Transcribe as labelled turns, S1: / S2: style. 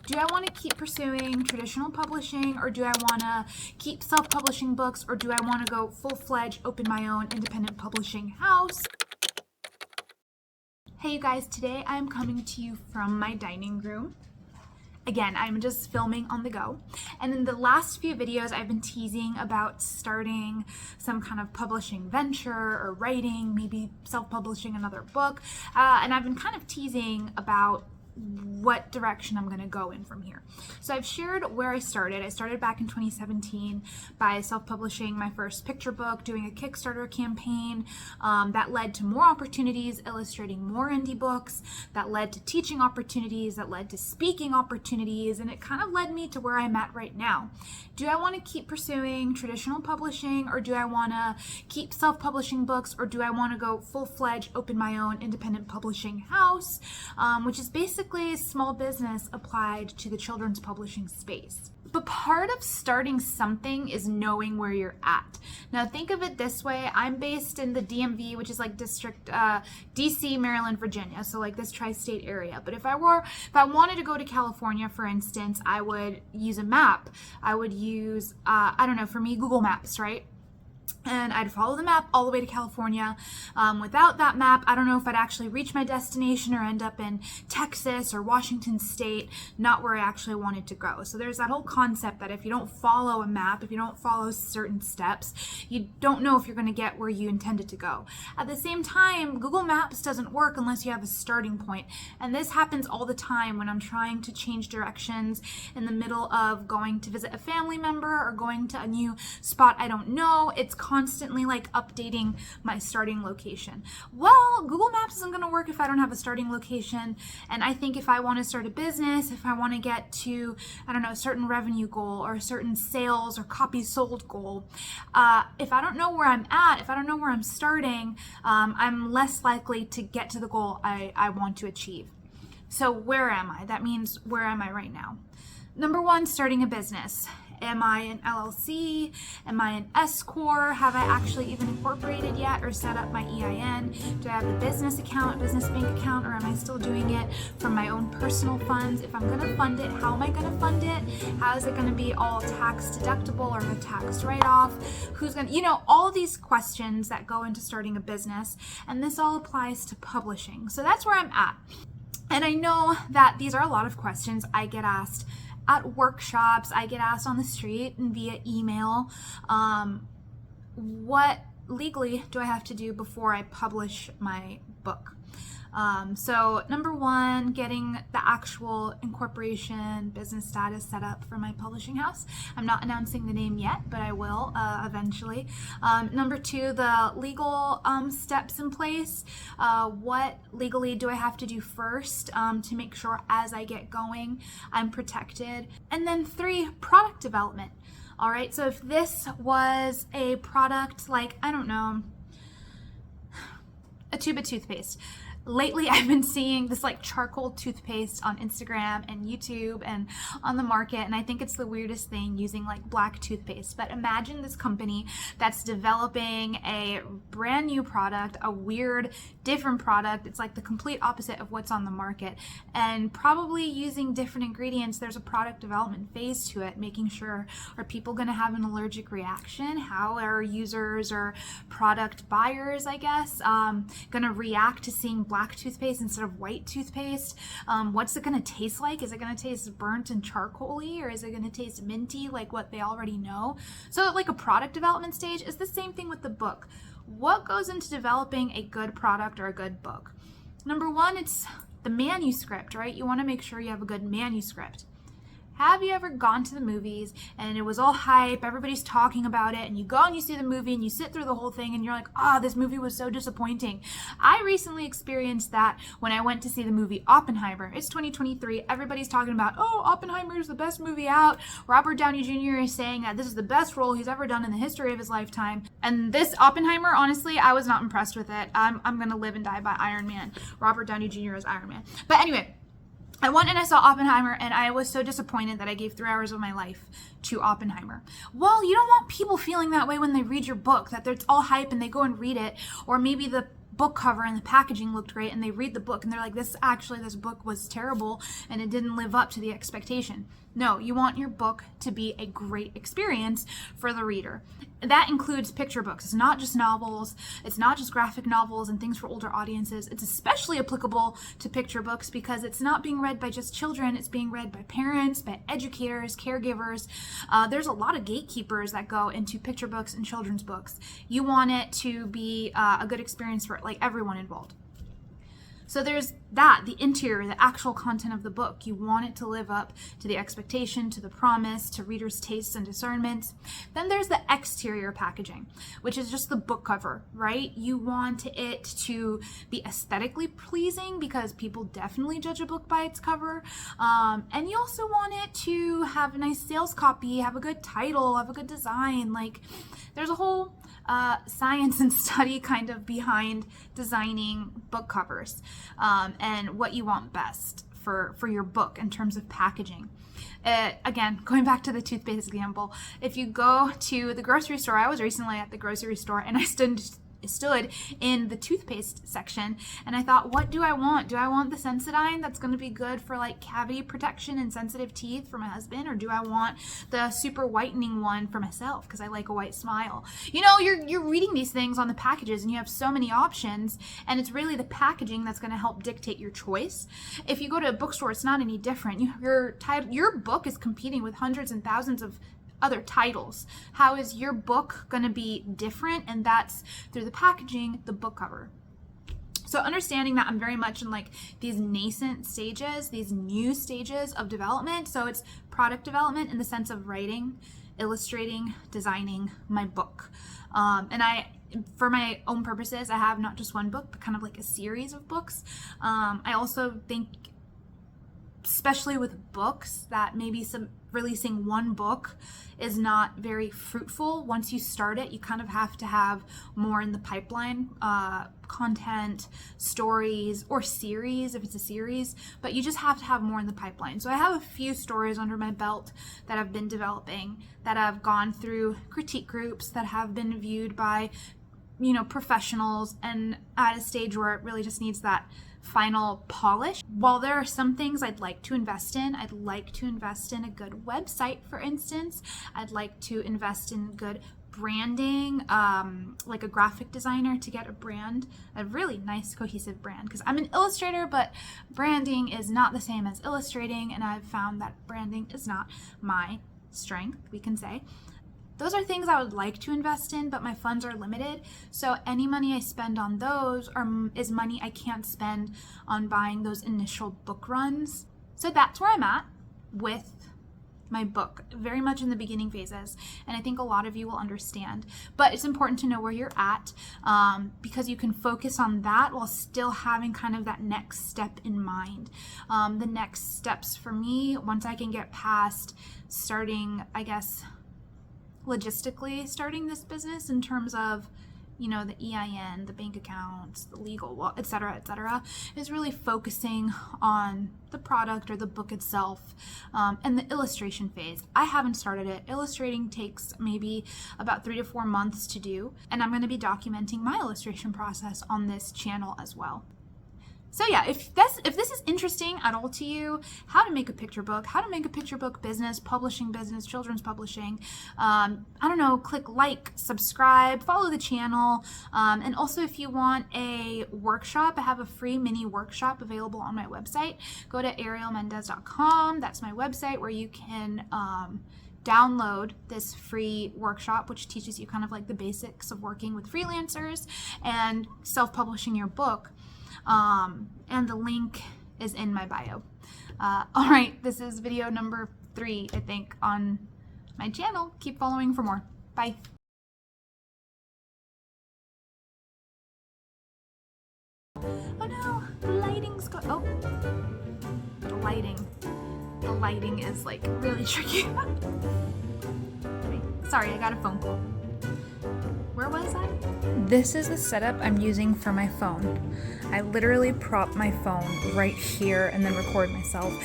S1: Do I want to keep pursuing traditional publishing, or do I want to keep self-publishing books, or do I want to go full-fledged, open my own independent publishing house? Hey you guys, today I'm coming to you from my dining room. Again, I'm just filming on the go. And in the last few videos, I've been teasing about starting some kind of publishing venture or writing, maybe self-publishing another book. And I've been kind of teasing about what direction I'm going to go in from here. So I've shared where I started. I started back in 2017 by self-publishing my first picture book, doing a Kickstarter campaign that led to more opportunities, illustrating more indie books, that led to teaching opportunities, that led to speaking opportunities, and it kind of led me to where I'm at right now. Do I want to keep pursuing traditional publishing, or do I want to keep self-publishing books, or do I want to go full-fledged, open my own independent publishing house, which is basically small business applied to the children's publishing space. But part of starting something is knowing where you're at. Now think of it this way. I'm based in the DMV, which is like district DC, Maryland, Virginia. So like this tri-state area. But if I wanted to go to California, for instance, I would use a map. I would use, I don't know, for me, Google Maps, right? And I'd follow the map all the way to California. Without that map, I don't know if I'd actually reach my destination or end up in Texas or Washington State, not where I actually wanted to go. So there's that whole concept that if you don't follow a map, if you don't follow certain steps, you don't know if you're going to get where you intended to go. At the same time, Google Maps doesn't work unless you have a starting point. And this happens all the time when I'm trying to change directions in the middle of going to visit a family member or going to a new spot I don't know. It's constantly like updating my starting location. Well, Google Maps isn't going to work if I don't have a starting location. And I think if I want to start a business, if I want to get to, I don't know, a certain revenue goal or a certain sales or copies sold goal, if I don't know where I'm at, if I don't know where I'm starting, I'm less likely to get to the goal I want to achieve. So where am I? That means where am I right now? Number one, starting a business. Am I an LLC? Am I an S Corp? Have I actually even incorporated yet or set up my EIN? Do I have a business account, business bank account, or am I still doing it from my own personal funds? If I'm going to fund it, how am I going to fund it? How is it going to be all tax deductible or a tax write-off? Who's going to, all these questions that go into starting a business, and this all applies to publishing. So that's where I'm at. And I know that these are a lot of questions I get asked at workshops, I get asked on the street and via email, what legally do I have to do before I publish my book? So number one, getting the actual incorporation business status set up for my publishing house. I'm not announcing the name yet, but I will eventually. Number two, the legal steps in place. What legally do I have to do first to make sure as I get going, I'm protected? And then three, product development. All right, so if this was a product like, I don't know, a tube of toothpaste. Lately, I've been seeing this like charcoal toothpaste on Instagram and YouTube and on the market, and I think it's the weirdest thing using like black toothpaste. But imagine this company that's developing a brand new product, a weird, different product. It's like the complete opposite of what's on the market, and probably using different ingredients. There's a product development phase to it, making sure, are people going to have an allergic reaction? How are users or product buyers, I guess, going to react to seeing black toothpaste instead of white toothpaste? What's it going to taste like? Is it going to taste burnt and charcoaly, or is it going to taste minty like what they already know? So like a product development stage is the same thing with the book. What goes into developing a good product or a good book? Number one, it's the manuscript, right? You want to make sure you have a good manuscript. Have you ever gone to the movies and it was all hype, everybody's talking about it, and you go and you see the movie and you sit through the whole thing and you're like, oh, this movie was so disappointing. I recently experienced that when I went to see the movie Oppenheimer. It's 2023. Everybody's talking about, oh, Oppenheimer is the best movie out. Robert Downey Jr. is saying that this is the best role he's ever done in the history of his lifetime. And this Oppenheimer, honestly, I was not impressed with it. I'm going to live and die by Iron Man. Robert Downey Jr. is Iron Man. But anyway, I went and I saw Oppenheimer, and I was so disappointed that I gave 3 hours of my life to Oppenheimer. Well, you don't want people feeling that way when they read your book, that it's all hype and they go and read it, or maybe the book cover and the packaging looked great, and they read the book and they're like, this book was terrible and it didn't live up to the expectation. No, you want your book to be a great experience for the reader. That includes picture books. It's not just novels. It's not just graphic novels and things for older audiences. It's especially applicable to picture books because it's not being read by just children. It's being read by parents, by educators, caregivers. There's a lot of gatekeepers that go into picture books and children's books. You want it to be a good experience for like everyone involved. So there's that, the interior, the actual content of the book. You want it to live up to the expectation, to the promise, to readers' tastes and discernment. Then there's the exterior packaging, which is just the book cover, right? You want it to be aesthetically pleasing because people definitely judge a book by its cover. And you also want it to have a nice sales copy, have a good title, have a good design. Like, there's a whole science and study kind of behind designing book covers and what you want best for your book in terms of packaging. Again, going back to the toothpaste example, if you go to the grocery store, I was recently at the grocery store and I stood in the toothpaste section and I thought, what do I want? Do I want the Sensodyne that's going to be good for like cavity protection and sensitive teeth for my husband, or do I want the super whitening one for myself because I like a white smile? You know, you're reading these things on the packages and you have so many options, and it's really the packaging that's going to help dictate your choice. If you go to a bookstore, it's not any different. Your book is competing with hundreds and thousands of other titles. How is your book going to be different? And that's through the packaging, the book cover. So understanding that I'm very much in like these nascent stages, these new stages of development. So it's product development in the sense of writing, illustrating, designing my book. And for my own purposes, I have not just one book, but kind of like a series of books. I also think, especially with books, that maybe releasing one book is not very fruitful. Once you start it, you kind of have to have more in the pipeline, content, stories, or series if it's a series, but you just have to have more in the pipeline. So I have a few stories under my belt that I've been developing, that have gone through critique groups, that have been viewed by, professionals, and at a stage where it really just needs that final polish. While there are some things I'd like to invest in, I'd like to invest in a good website, for instance. I'd like to invest in good branding, like a graphic designer to get a really nice cohesive brand, because I'm an illustrator, but branding is not the same as illustrating, and I've found that branding is not my strength, we can say. Those are things I would like to invest in, but my funds are limited. So any money I spend on those is money I can't spend on buying those initial book runs. So that's where I'm at with my book, very much in the beginning phases. And I think a lot of you will understand. But it's important to know where you're at, because you can focus on that while still having kind of that next step in mind. The next steps for me, once I can get past starting, I guess, logistically starting this business in terms of, the EIN, the bank accounts, the legal, et cetera, is really focusing on the product or the book itself, and the illustration phase. I haven't started it. Illustrating takes maybe about 3 to 4 months to do, and I'm going to be documenting my illustration process on this channel as well. So yeah, if this is interesting at all to you, how to make a picture book business, publishing business, children's publishing, click like, subscribe, follow the channel. And also if you want a workshop, I have a free mini workshop available on my website. Go to arielmendez.com. That's my website where you can download this free workshop, which teaches you kind of like the basics of working with freelancers and self-publishing your book. And the link is in my bio. All right, this is video number 3, I think, on my channel. Keep following for more. Bye. Oh no, the lighting's the lighting is like really tricky. Sorry, I got a phone call. Where was I? This is the setup I'm using for my phone. I literally prop my phone right here and then record myself.